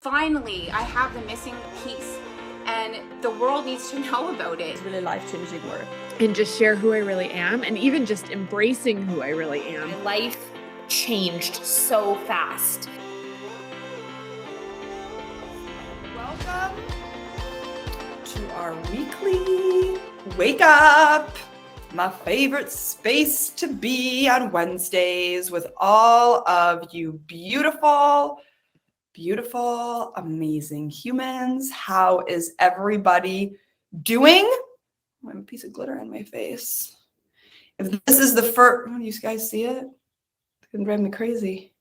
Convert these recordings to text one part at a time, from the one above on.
Finally, I have the missing piece and the world needs to know about it. It's really life-changing work. And just share who I really am, and even just embracing who I really am. My life changed so fast. Welcome to our weekly wake up. My favorite space to be on Wednesdays with all of you beautiful, amazing humans. How is everybody doing? I have a piece of glitter on my face. If this is the first, oh, you guys see it? It's gonna drive me crazy.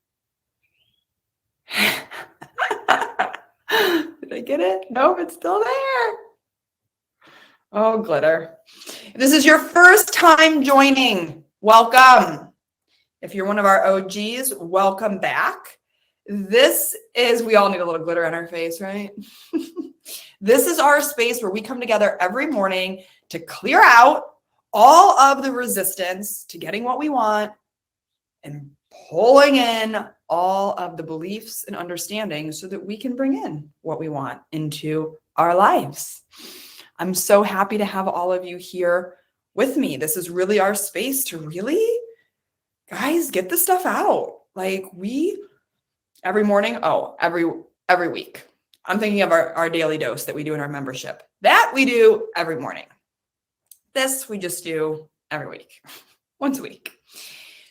Did I get it? Nope, it's still there. Oh, glitter. If this is your first time joining, welcome. If you're one of our OGs, welcome back. This is, we all need a little glitter on our face, right? This is our space where we come together every morning to clear out all of the resistance to getting what we want and pulling in all of the beliefs and understandings so that we can bring in what we want into our lives. I'm so happy to have all of you here with me. This is really our space to really, guys, get the stuff out. Like every morning, every week. I'm thinking of our daily dose that we do in our membership. That we do every morning. This we just do every week, once a week.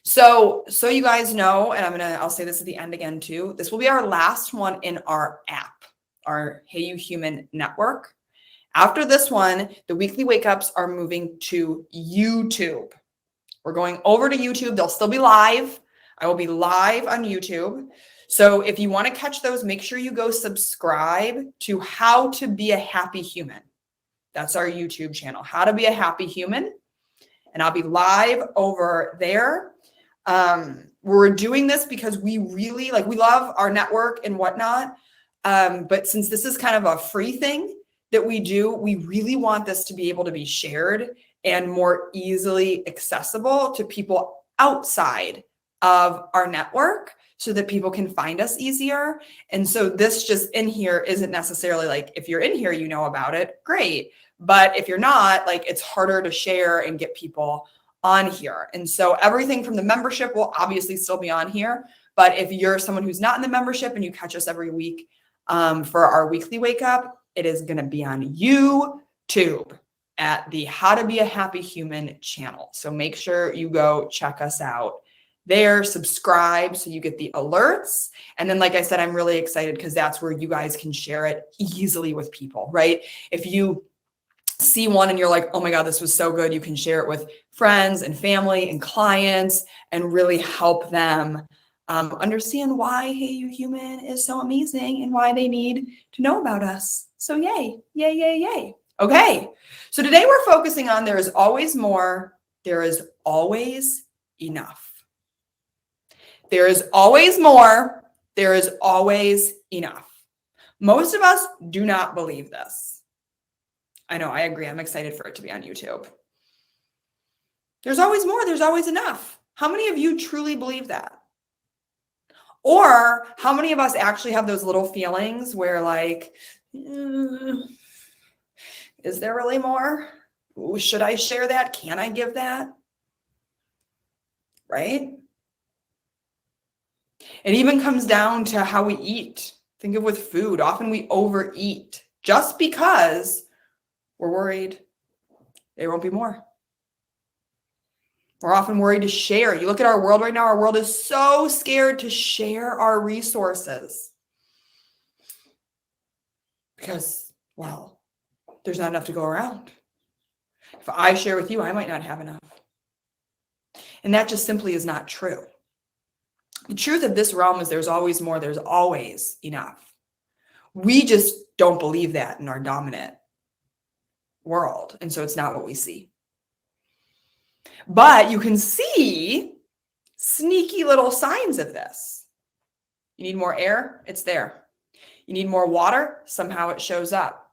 So you guys know, and I'll say this at the end again too, this will be our last one in our app, our Hey You Human network. After this one, the weekly wake ups are moving to YouTube. We're going over to YouTube. They'll still be live. I will be live on YouTube. So if you want to catch those, make sure you go subscribe to How to Be a Happy Human. That's our YouTube channel, How to Be a Happy Human. And I'll be live over there. We're doing this because we really we love our network and whatnot. But since this is kind of a free thing that we do, we really want this to be able to be shared and more easily accessible to people outside of our network so that people can find us easier. And so this just in here isn't necessarily like, if you're in here, you know about it, great. But if you're not, it's harder to share and get people on here. And so everything from the membership will obviously still be on here. But if you're someone who's not in the membership and you catch us every week for our weekly wake up, it is going to be on YouTube at the How to Be a Happy Human channel. So make sure you go check us out there, subscribe so you get the alerts. And then, like I said, I'm really excited because that's where you guys can share it easily with people, right? If you see one and you're like, oh my God, this was so good, you can share it with friends and family and clients and really help them understand why Hey You Human is so amazing and why they need to know about us. So yay, yay, yay, yay. Okay, so today we're focusing on there is always more, there is always enough. There is always more, there is always enough. Most of us do not believe this. I know, I agree. I'm excited for it to be on YouTube. There's always more, there's always enough. How many of you truly believe that? Or how many of us actually have those little feelings where is there really more? Ooh, should I share that? Can I give that? Right? It even comes down to how we eat. Think of with food. Often we overeat just because we're worried there won't be more. We're often worried to share. You look at our world right now, our world is so scared to share our resources because, well, there's not enough to go around. If I share with you, I might not have enough. And that just simply is not true. The truth of this realm is there's always more, there's always enough. We just don't believe that in our dominant world. And so it's not what we see. But you can see sneaky little signs of this. You need more air, it's there. You need more water, somehow it shows up.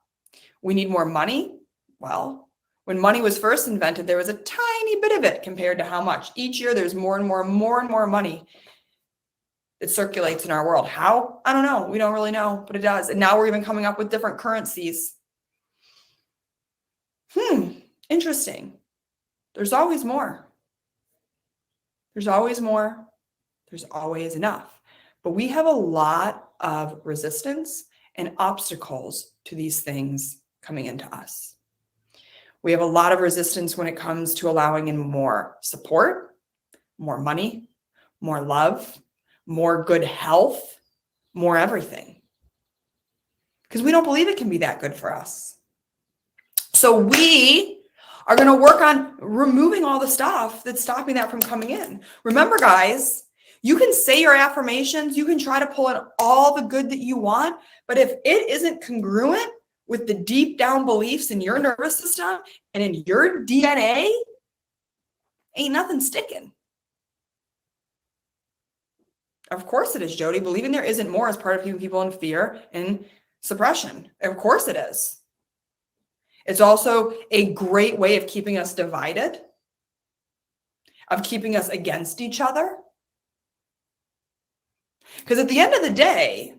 We need more money. Well, when money was first invented, there was a tiny bit of it compared to how much. Each year there's more and more money that circulates in our world. How? I don't know. We don't really know, but it does. And now we're even coming up with different currencies. Interesting. There's always more. There's always more. There's always enough. But we have a lot of resistance and obstacles to these things coming into us. We have a lot of resistance when it comes to allowing in more support, more money, more love, more good health, more everything. Because we don't believe it can be that good for us. So we are going to work on removing all the stuff that's stopping that from coming in. Remember, guys, you can say your affirmations, you can try to pull in all the good that you want, but if it isn't congruent with the deep down beliefs in your nervous system and in your DNA, ain't nothing sticking. Of course it is, Jody. Believing there isn't more is part of keeping people in fear and suppression. Of course it is. It's also a great way of keeping us divided, of keeping us against each other. Because at the end of the day,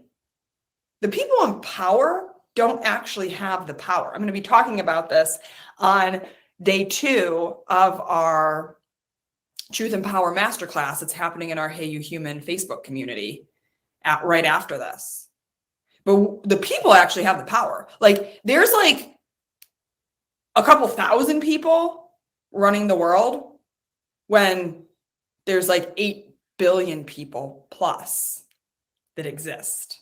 the people in power don't actually have the power. I'm going to be talking about this on day 2 of our Truth and Power Masterclass. It's happening in our Hey You Human Facebook community right after this. But the people actually have the power. Like, there's like a couple thousand people running the world when there's like 8 billion people plus that exist.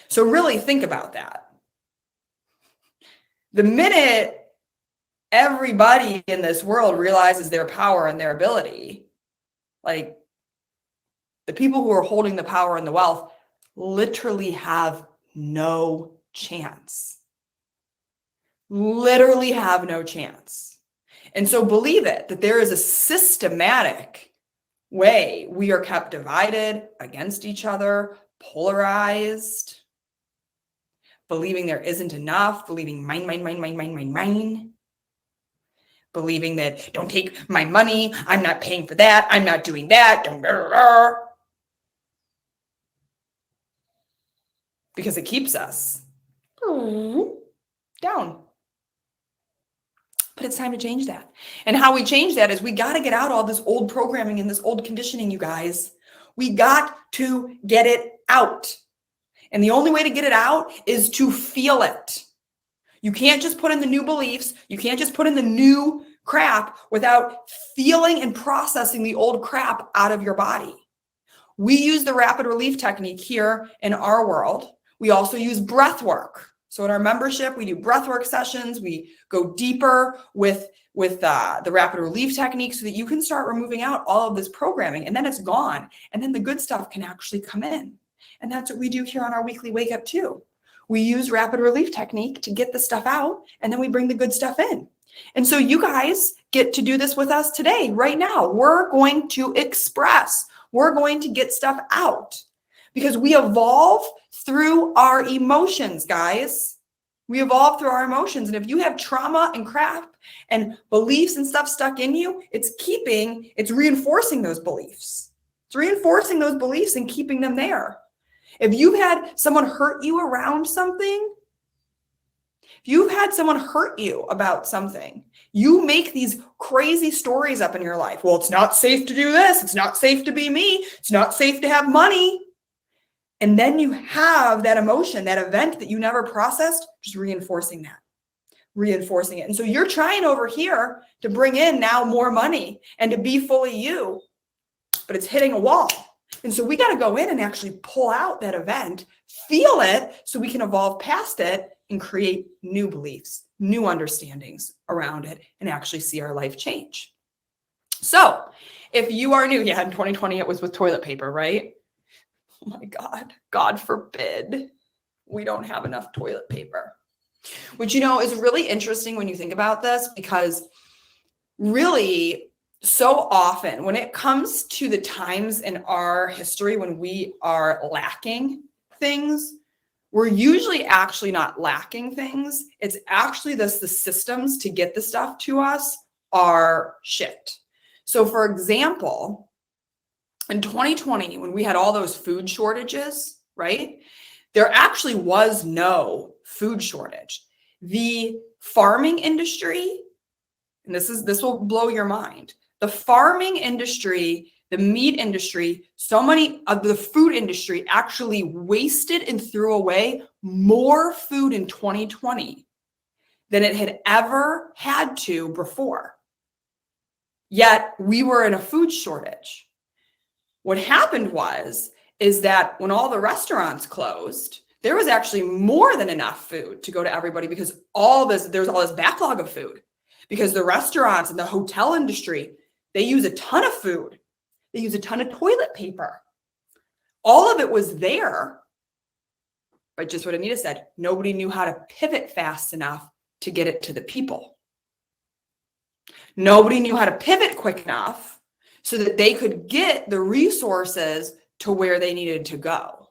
So really think about that. The minute everybody in this world realizes their power and their ability, like, the people who are holding the power and the wealth literally have no chance. Literally have no chance. And so believe it, that there is a systematic way we are kept divided, against each other, polarized, believing there isn't enough, believing mine, believing that don't take my money, I'm not paying for that, I'm not doing that, because it keeps us down. But it's time to change that. And how we change that is we got to get out all this old programming and this old conditioning, you guys. We got to get it out. And the only way to get it out is to feel it. You can't just put in the new beliefs. You can't just put in the new crap without feeling and processing the old crap out of your body. We use the rapid relief technique here in our world. We also use breath work. So in our membership, we do breath work sessions. We go deeper with the rapid relief technique so that you can start removing out all of this programming, and then it's gone. And then the good stuff can actually come in. And that's what we do here on our weekly wake up too. We use rapid relief technique to get the stuff out, and then we bring the good stuff in. And so you guys get to do this with us today, right now. We're going to express. We're going to get stuff out because we evolve through our emotions, guys. We evolve through our emotions. And if you have trauma and crap and beliefs and stuff stuck in you, it's reinforcing those beliefs. It's reinforcing those beliefs and keeping them there. If you've had someone hurt you around something, if you've had someone hurt you about something, you make these crazy stories up in your life. Well, it's not safe to do this. It's not safe to be me. It's not safe to have money. And then you have that emotion, that event that you never processed, just reinforcing it. And so you're trying over here to bring in now more money and to be fully you, but it's hitting a wall. And so we got to go in and actually pull out that event, feel it so we can evolve past it and create new beliefs, new understandings around it, and actually see our life change. So if you are new, in 2020, it was with toilet paper, right? Oh my God, God forbid we don't have enough toilet paper. Which, is really interesting when you think about this, because really, so often when it comes to the times in our history when we are lacking things, we're usually actually not lacking things. It's actually the systems to get the stuff to us are shit. So for example, In 2020, when we had all those food shortages, right? There actually was no food shortage. The farming industry, and this will blow your mind. The farming industry, the meat industry, so many of the food industry actually wasted and threw away more food in 2020 than it had ever had to before. Yet we were in a food shortage. What happened is that when all the restaurants closed, there was actually more than enough food to go to everybody because there's all this backlog of food because the restaurants and the hotel industry, they use a ton of food. They use a ton of toilet paper. All of it was there. But just what Anita said, nobody knew how to pivot fast enough to get it to the people. Nobody knew how to pivot quick enough so that they could get the resources to where they needed to go.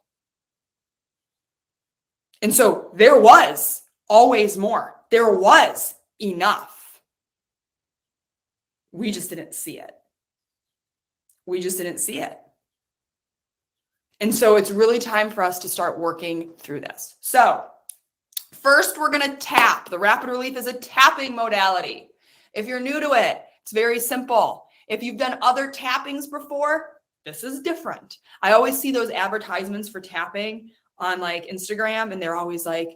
And so there was always more. There was enough. We just didn't see it. We just didn't see it. And so it's really time for us to start working through this. So first, we're going to tap. The rapid relief is a tapping modality. If you're new to it, it's very simple. If you've done other tappings before, this is different. I always see those advertisements for tapping on like Instagram, and they're always like,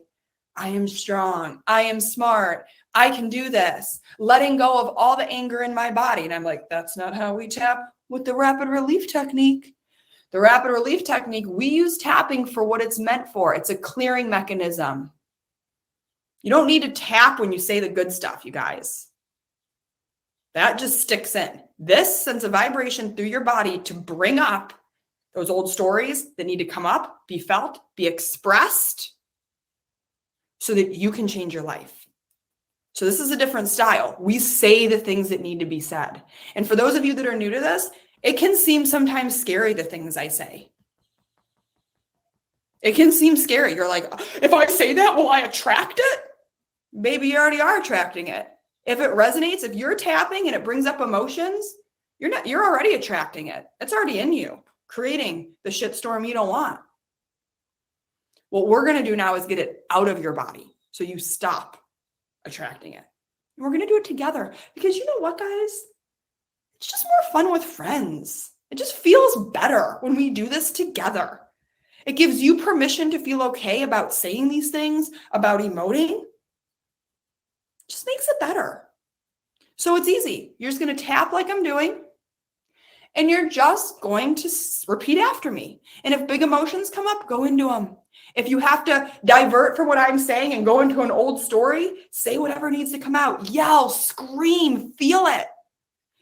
I am strong. I am smart. I can do this. Letting go of all the anger in my body. And I'm like, that's not how we tap with the rapid relief technique. The rapid relief technique, we use tapping for what it's meant for. It's a clearing mechanism. You don't need to tap when you say the good stuff, you guys. That just sticks in. This sends a vibration through your body to bring up those old stories that need to come up, be felt, be expressed so that you can change your life. So this is a different style. We say the things that need to be said. And for those of you that are new to this, it can seem sometimes scary, the things I say. It can seem scary. You're like, if I say that, will I attract it? Maybe you already are attracting it. If it resonates, if you're tapping and it brings up emotions, you're already attracting it. It's already in you, creating the shitstorm you don't want. What we're going to do now is get it out of your body so you stop attracting it. And we're going to do it together because you know what, guys? It's just more fun with friends. It just feels better when we do this together. It gives you permission to feel okay about saying these things, about emoting. Just makes it better. So it's easy. You're just going to tap like I'm doing, and you're just going to repeat after me. And if big emotions come up, go into them. If you have to divert from what I'm saying and go into an old story, say whatever needs to come out. Yell, scream, feel it.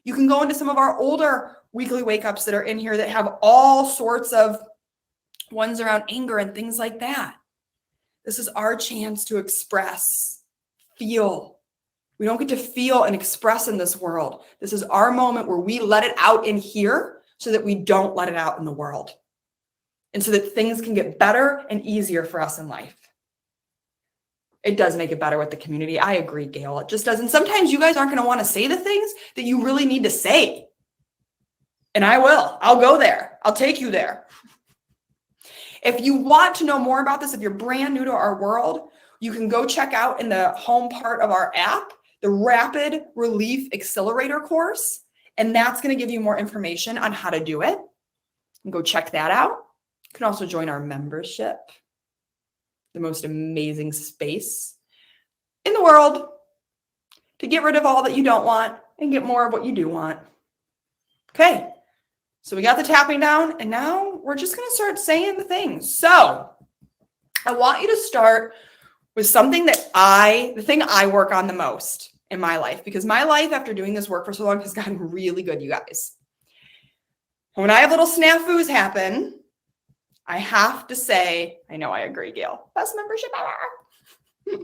You can go into some of our older weekly wake-ups that are in here that have all sorts of ones around anger and things like that. This is our chance to express, feel. We don't get to feel and express in this world. This is our moment where we let it out in here so that we don't let it out in the world. And so that things can get better and easier for us in life. It does make it better with the community. I agree, Gail. It just doesn't. Sometimes you guys aren't going to want to say the things that you really need to say. And I will. I'll go there. I'll take you there. If you want to know more about this, if you're brand new to our world, you can go check out in the home part of our app, the Rapid Relief Accelerator course. And that's going to give you more information on how to do it. And go check that out. You can also join our membership, the most amazing space in the world to get rid of all that you don't want and get more of what you do want. Okay, so we got the tapping down, and now we're just going to start saying the things. So I want you to start with something the thing I work on the most in my life, because my life after doing this work for so long has gotten really good, you guys. When I have little snafus happen, I have to say, I know, I agree, Gail. Best membership ever.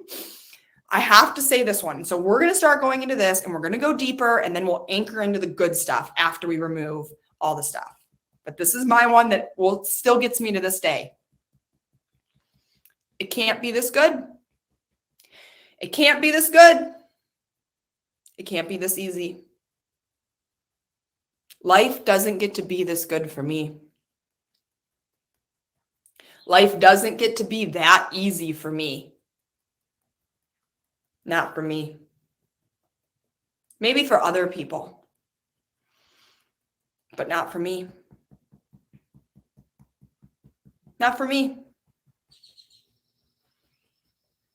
I have to say this one. So we're going to start going into this, and we're going to go deeper, and then we'll anchor into the good stuff after we remove all the stuff. But this is my one that still gets me to this day. It can't be this good. It can't be this good. It can't be this easy. Life doesn't get to be this good for me. Life doesn't get to be that easy for me. Not for me. Maybe for other people, but not for me. Not for me.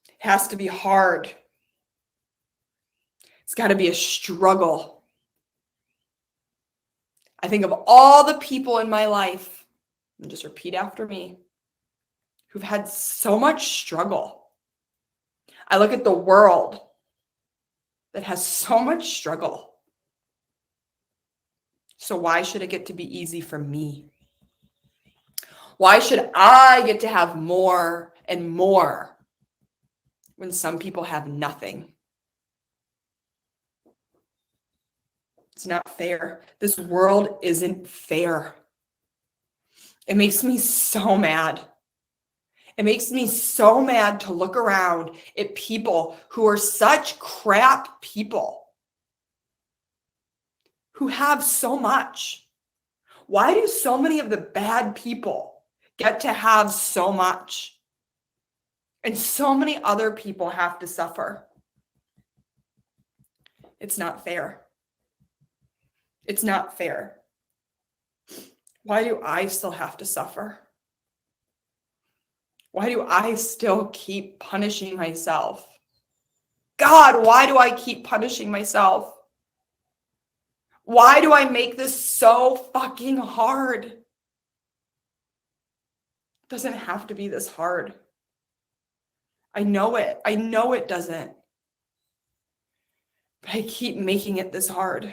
It has to be hard. It's got to be a struggle. I think of all the people in my life, and just repeat after me, who've had so much struggle. I look at the world that has so much struggle. So why should it get to be easy for me? Why should I get to have more and more when some people have nothing? It's not fair. This world isn't fair. It makes me so mad. It makes me so mad to look around at people who are such crap people, who have so much. Why do so many of the bad people get to have so much? And so many other people have to suffer. It's not fair. It's not fair. Why do I still have to suffer? Why do I still keep punishing myself? God, why do I keep punishing myself? Why do I make this so fucking hard? It doesn't have to be this hard. I know it. I know it doesn't. But I keep making it this hard.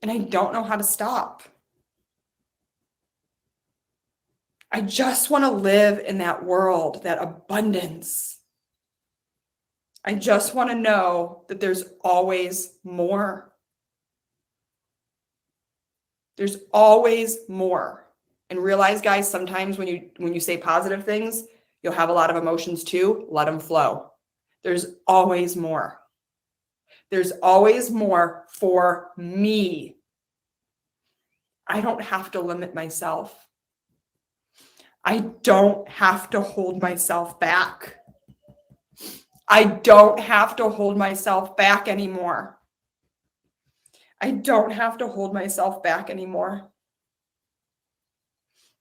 And I don't know how to stop. I just want to live in that world, that abundance. I just want to know that there's always more. There's always more. And realize, guys, sometimes when you say positive things, you'll have a lot of emotions too. Let them flow. There's always more. There's always more for me. I don't have to limit myself. I don't have to hold myself back. I don't have to hold myself back anymore. I don't have to hold myself back anymore.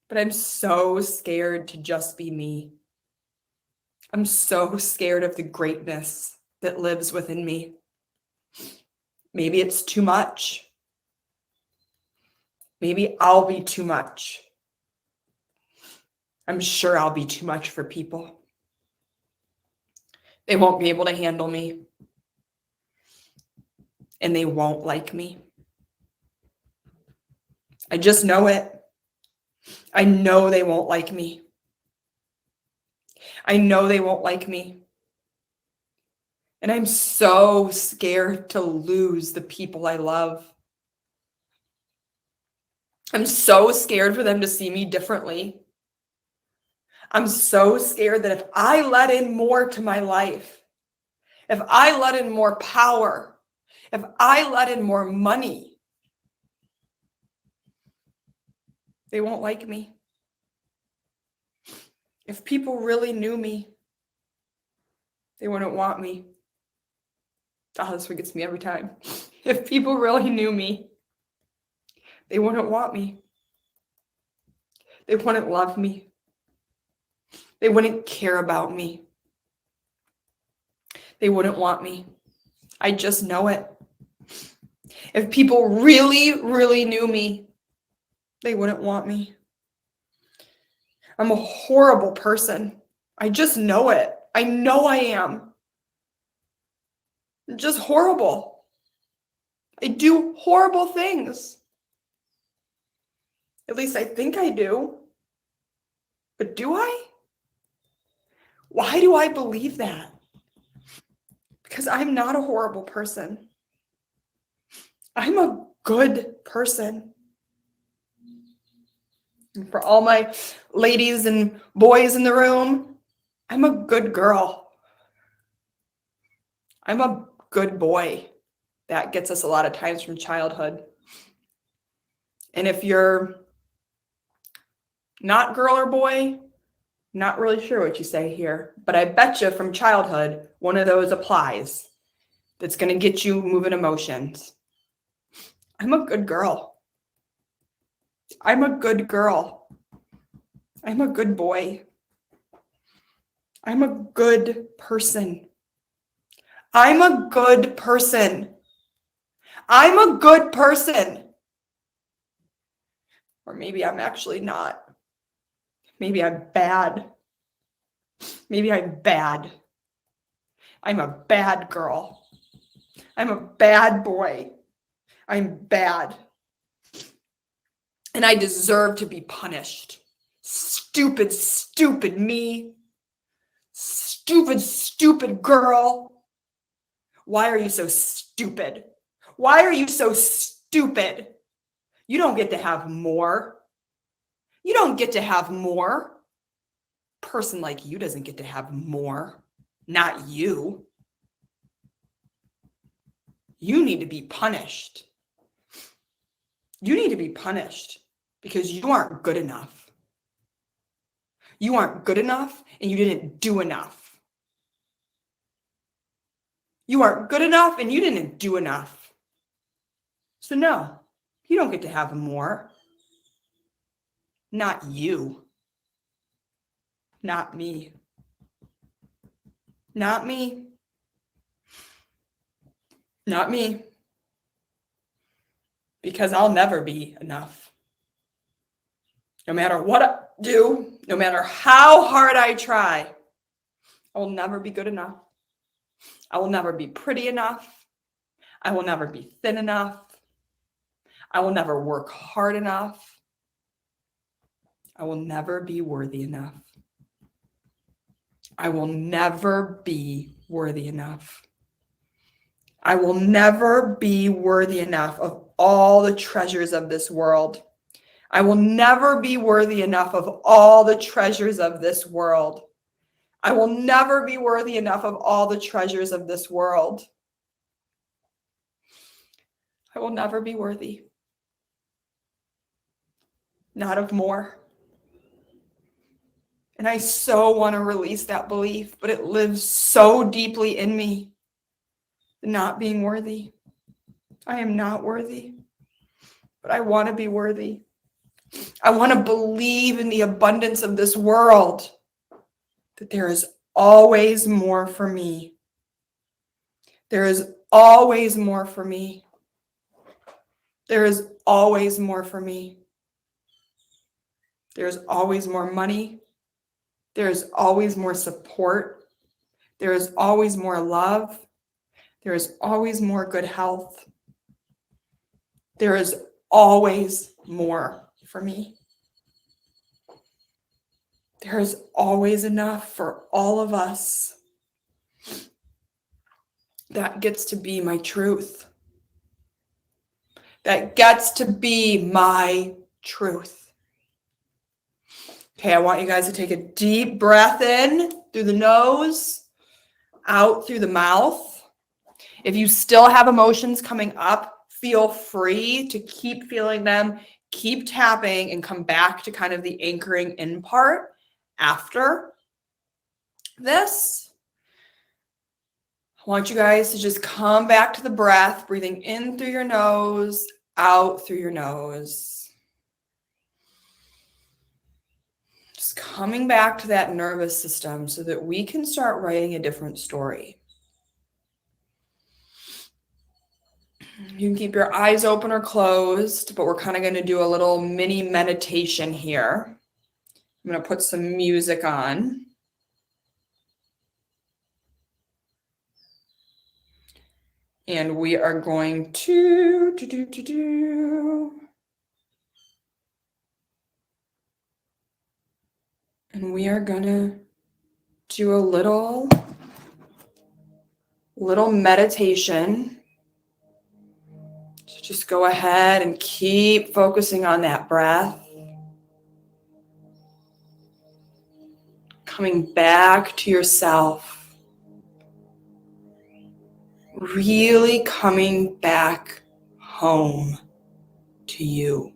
But I'm so scared to just be me. I'm so scared of the greatness that lives within me. Maybe it's too much. Maybe I'll be too much. I'm sure I'll be too much for people. They won't be able to handle me. And they won't like me. I just know it. I know they won't like me. I know they won't like me. And I'm so scared to lose the people I love. I'm so scared for them to see me differently. I'm so scared that if I let in more to my life, if I let in more power, if I let in more money, they won't like me. If people really knew me, they wouldn't want me. Oh, this one gets me every time. If people really knew me, they wouldn't want me. They wouldn't love me. They wouldn't care about me. They wouldn't want me. I just know it. If people really, really knew me, they wouldn't want me. I'm a horrible person. I just know it. I know I am. I'm just horrible. I do horrible things. At least I think I do. But do I? Why do I believe that? Because I'm not a horrible person. I'm a good person. And for all my ladies and boys in the room, I'm a good girl. I'm a good boy That gets us a lot of times from childhood. And if you're not girl or boy, not really sure what you say here, but I bet you from childhood, one of those applies that's going to get you moving emotions. I'm a good girl. I'm a good girl. I'm a good boy. I'm a good person. I'm a good person. I'm a good person. Or maybe I'm actually not. Maybe I'm bad. Maybe I'm bad. I'm a bad girl. I'm a bad boy. I'm bad. And I deserve to be punished. Stupid, stupid me. Stupid, stupid girl. Why are you so stupid? Why are you so stupid? You don't get to have more. You don't get to have more. A person like you doesn't get to have more. Not you. You need to be punished. You need to be punished because you aren't good enough. You aren't good enough and you didn't do enough. You aren't good enough and you didn't do enough. So no, you don't get to have more. Not you. Not me. Not me. Not me. Because I'll never be enough. No matter what I do, no matter how hard I try, I will never be good enough. I will never be pretty enough. I will never be thin enough. I will never work hard enough. I will never be worthy enough. I will never be worthy enough. I will never be worthy enough of all the treasures of this world. I will never be worthy enough of all the treasures of this world. I will never be worthy enough of all the treasures of this world. I will never be worthy. Not of more. And I so want to release that belief, but it lives so deeply in me. Not being worthy. I am not worthy, but I want to be worthy. I want to believe in the abundance of this world, that there is always more for me. There is always more for me. There is always more for me. There's always more money. There's always more support. There is always more love. There is always more good health. There is always more for me. There is always enough for all of us. That gets to be my truth. That gets to be my truth. Okay, I want you guys to take a deep breath in through the nose, out through the mouth. If you still have emotions coming up, feel free to keep feeling them, keep tapping, and come back to kind of the anchoring in part after this. I want you guys to just come back to the breath, breathing in through your nose, out through your nose. Just coming back to that nervous system so that we can start writing a different story. You can keep your eyes open or closed, but we're kind of going to do a little mini meditation here. I'm going to put some music on. And we are going to and we are going to do a little meditation. So just go ahead and keep focusing on that breath. Coming back to yourself. really coming back home to you.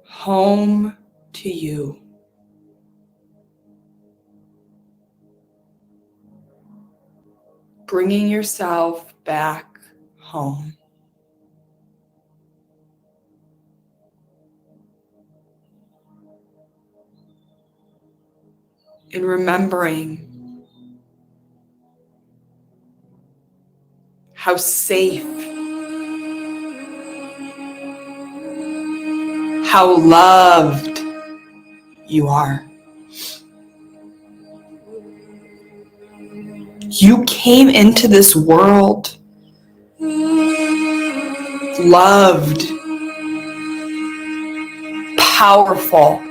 Home to you. Bringing yourself back home. And remembering how safe, how loved you are. You came into this world loved, powerful,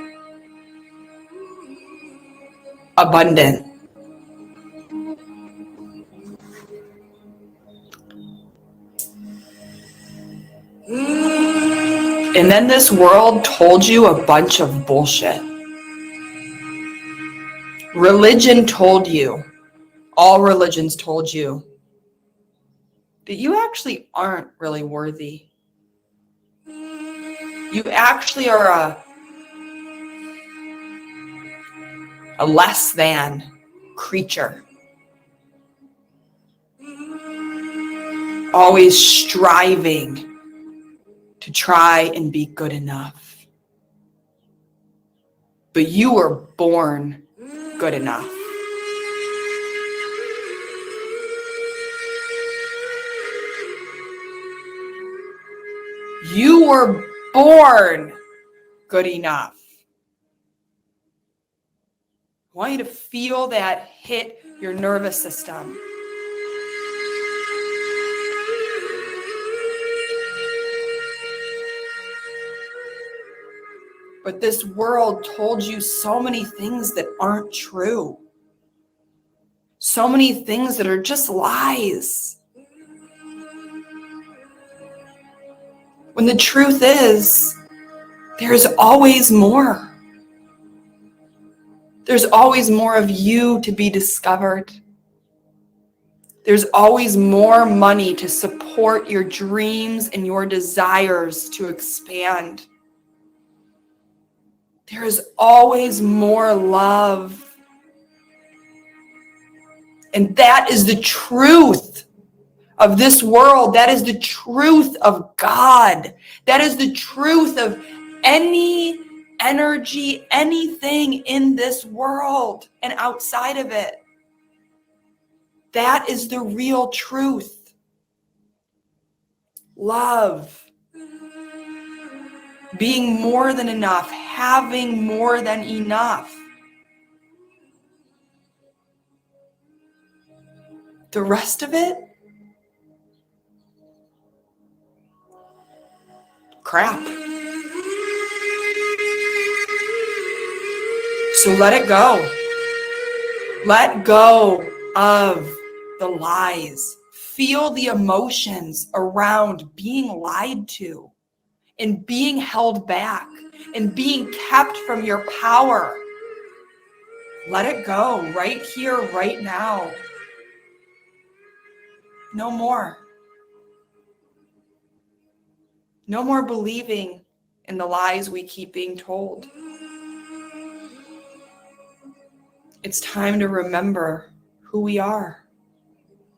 abundant. And then this world told you a bunch of bullshit. Religion told you, all religions told you, that you actually aren't really worthy. You actually are a less than creature. Always striving to try and be good enough. But you were born good enough. You were born good enough. I want you to feel that hit your nervous system. But this world told you so many things that aren't true. So many things that are just lies. When the truth is, there's always more. There's always more of you to be discovered. There's always more money to support your dreams and your desires to expand. There is always more love. And that is the truth of this world. That is the truth of God. That is the truth of any energy, anything in this world and outside of it. That is the real truth. Love. Being more than enough. Having more than enough. The rest of it? Crap. So let it go. Let go of the lies. Feel the emotions around being lied to and being held back and being kept from your power. Let it go right here, right now. No more. No more believing in the lies we keep being told. It's time to remember who we are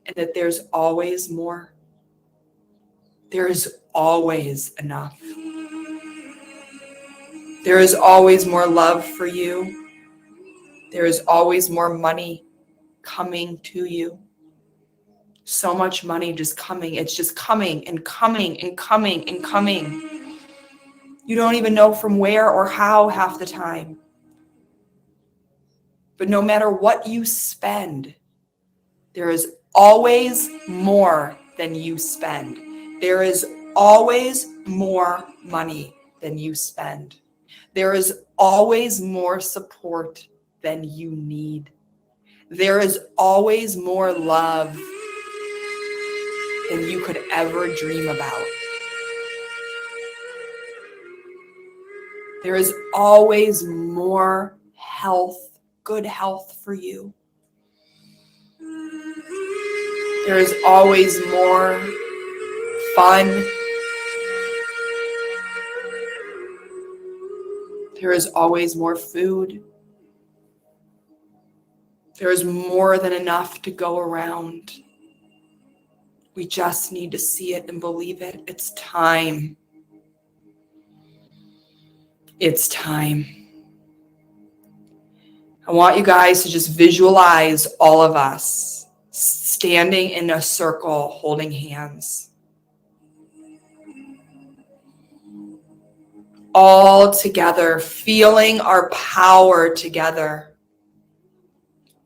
and that there's always more. There is always enough. There is always more love for you. There is always more money coming to you. So much money just coming. It's just coming and coming and coming and coming. You don't even know from where or how half the time. But no matter what you spend, there is always more than you spend. There is always more money than you spend. There is always more support than you need. There is always more love than you could ever dream about. There is always more health, good health for you. There is always more fun. There is always more food. There is more than enough to go around. We just need to see it and believe it. It's time. It's time. I want you guys to just visualize all of us standing in a circle holding hands. All together, feeling our power together.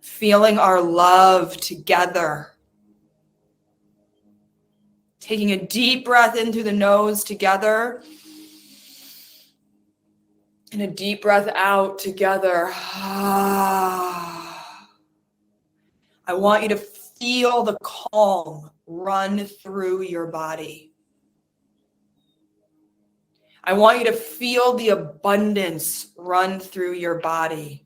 Feeling our love together. Taking a deep breath in through the nose together. And a deep breath out together. I want you to feel the calm run through your body. I want you to feel the abundance run through your body.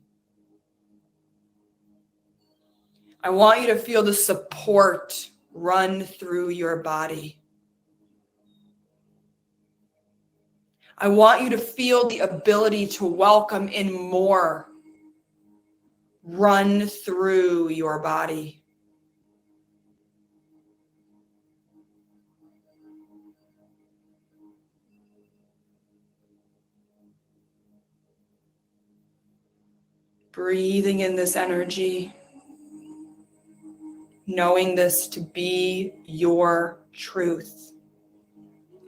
I want you to feel the support run through your body. I want you to feel the ability to welcome in more run through your body. Breathing in this energy, knowing this to be your truth.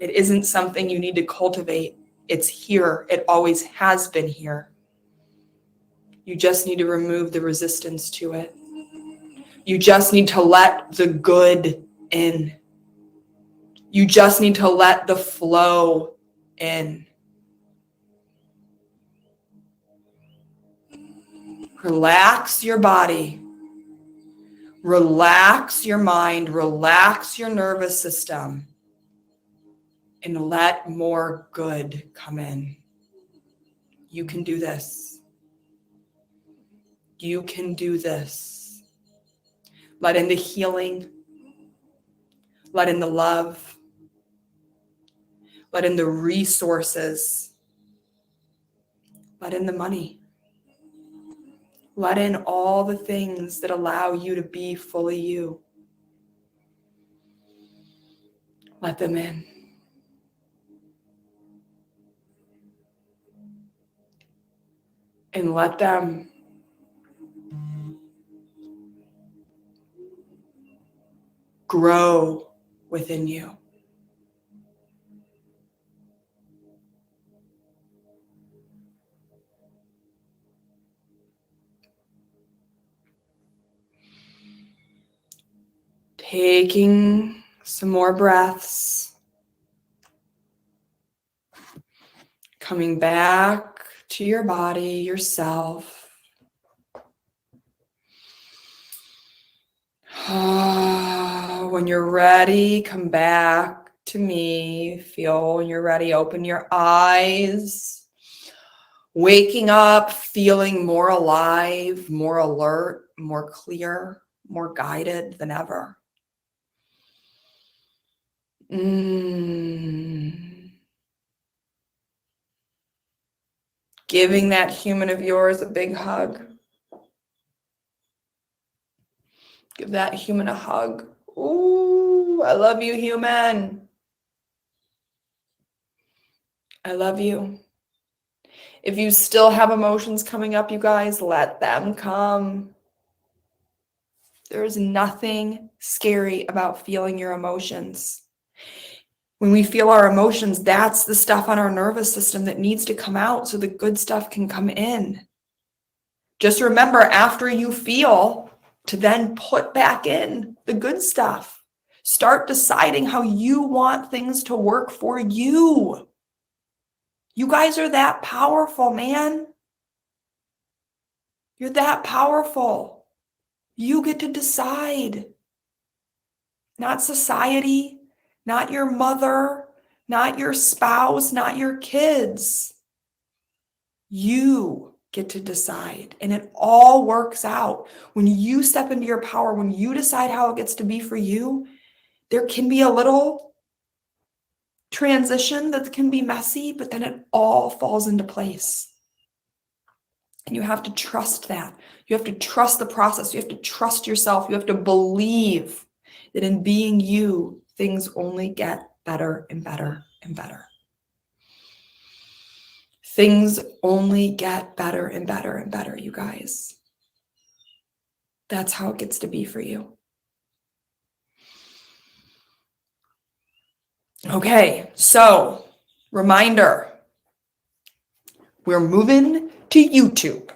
It isn't something you need to cultivate. It's here. It always has been here. You just need to remove the resistance to it. You just need to let the good in. You just need to let the flow in. Relax your body. Relax your mind. Relax your nervous system. And let more good come in. You can do this. You can do this. Let in the healing. Let in the love. Let in the resources. Let in the money. Let in all the things that allow you to be fully you. Let them in. And let them grow within you. Taking some more breaths. Coming back to your body, yourself. When you're ready, come back to me. Feel when you're ready, open your eyes. Waking up, feeling more alive, more alert, more clear, more guided than ever. Giving that human of yours a big hug. Give that human a hug. Ooh, I love you, human. I love you. If you still have emotions coming up, you guys, let them come. There is nothing scary about feeling your emotions. When we feel our emotions, that's the stuff on our nervous system that needs to come out so the good stuff can come in. Just remember, after you feel, to then put back in the good stuff. Start deciding how you want things to work for you. You guys are that powerful, man. You're that powerful. You get to decide. Not society. Not your mother, not your spouse, not your kids. You get to decide. And it all works out. When you step into your power, when you decide how it gets to be for you, there can be a little transition that can be messy, but then it all falls into place. And you have to trust that. You have to trust the process. You have to trust yourself. You have to believe that in being you, things only get better and better and better. Things only get better and better and better, you guys. That's how it gets to be for you. Okay, so reminder, we're moving to YouTube.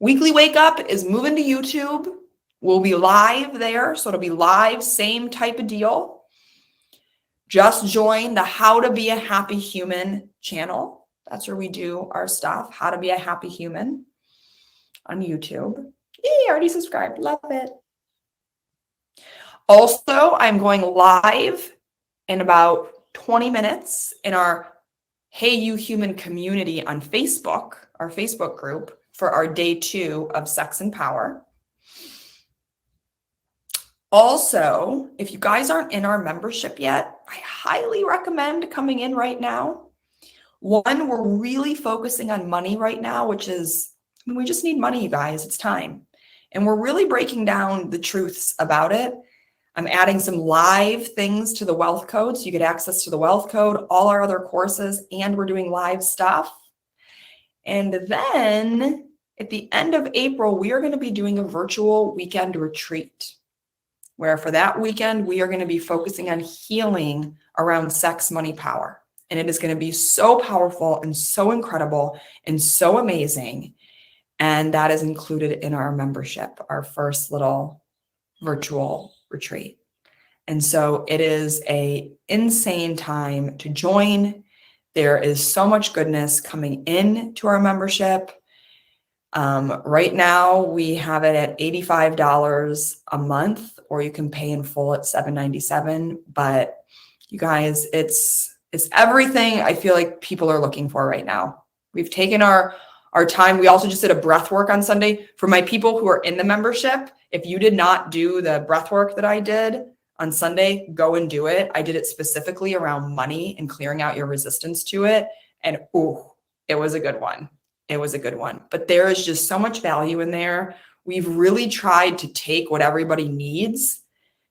Weekly Wake Up is moving to YouTube. We'll be live there, so it'll be live, same type of deal. Just join the How to Be a Happy Human channel. That's where we do our stuff, How to Be a Happy Human on YouTube. Yay, already subscribed, love it. Also, I'm going live in about 20 minutes in our Hey You Human community on Facebook, our Facebook group, for our day 2 of Sex and Power. Also, if you guys aren't in our membership yet, I highly recommend coming in right now. One, we're really focusing on money right now, which is, we just need money, you guys. It's time. And we're really breaking down the truths about it. I'm adding some live things to the wealth code, so you get access to the wealth code, all our other courses, and we're doing live stuff. And then at the end of April, we are going to be doing a virtual weekend retreat, where for that weekend, we are going to be focusing on healing around sex, money, power. And it is going to be so powerful and so incredible and so amazing. And that is included in our membership, our first little virtual retreat. And so it is an insane time to join. There is so much goodness coming in to our membership. Right now, we have it at $85 a month, or you can pay in full at $797. But you guys, it's everything I feel like people are looking for right now. We've taken our time. We also just did a breath work on Sunday. For my people who are in the membership, if you did not do the breath work that I did on Sunday, go and do it. I did it specifically around money and clearing out your resistance to it. And it was a good one. It was a good one. But there is just so much value in there. We've really tried to take what everybody needs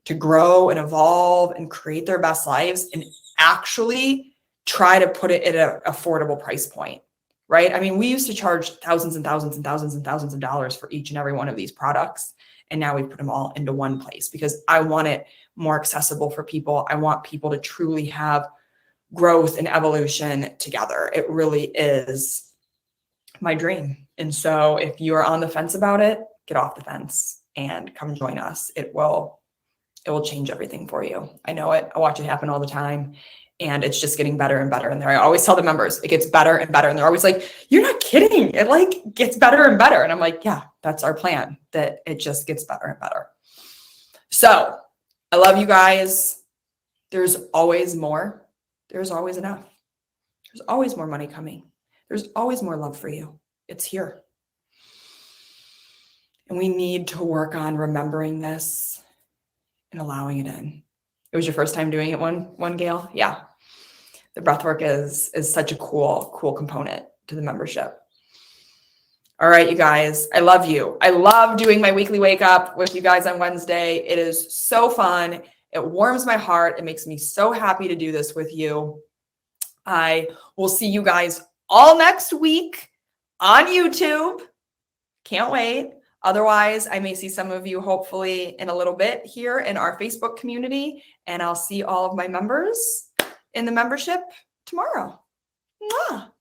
to grow and evolve and create their best lives and actually try to put it at an affordable price point, right? I mean, we used to charge thousands and thousands and thousands and thousands of dollars for each and every one of these products. And now we put them all into one place because I want it more accessible for people. I want people to truly have growth and evolution together. It really is my dream. And so if you are on the fence about it, get off the fence and come join us. It will change everything for you. I know it. I watch it happen all the time. And it's just getting better and better. And there, I always tell the members, it gets better and better. And they're always like, you're not kidding. It like gets better and better. And I'm like, yeah, that's our plan, that it just gets better and better. So I love you guys. There's always more. There's always enough. There's always more money coming. There's always more love for you. It's here. And we need to work on remembering this and allowing it in. It was your first time doing it, one Gail? Yeah. The breathwork is such a cool component to the membership. All right, you guys, I love you. I love doing my weekly wake up with you guys on Wednesday. It is so fun. It warms my heart. It makes me so happy to do this with you. I will see you guys all next week on YouTube. Can't wait. Otherwise, I may see some of you hopefully in a little bit here in our Facebook community, and I'll see all of my members in the membership tomorrow. Mwah.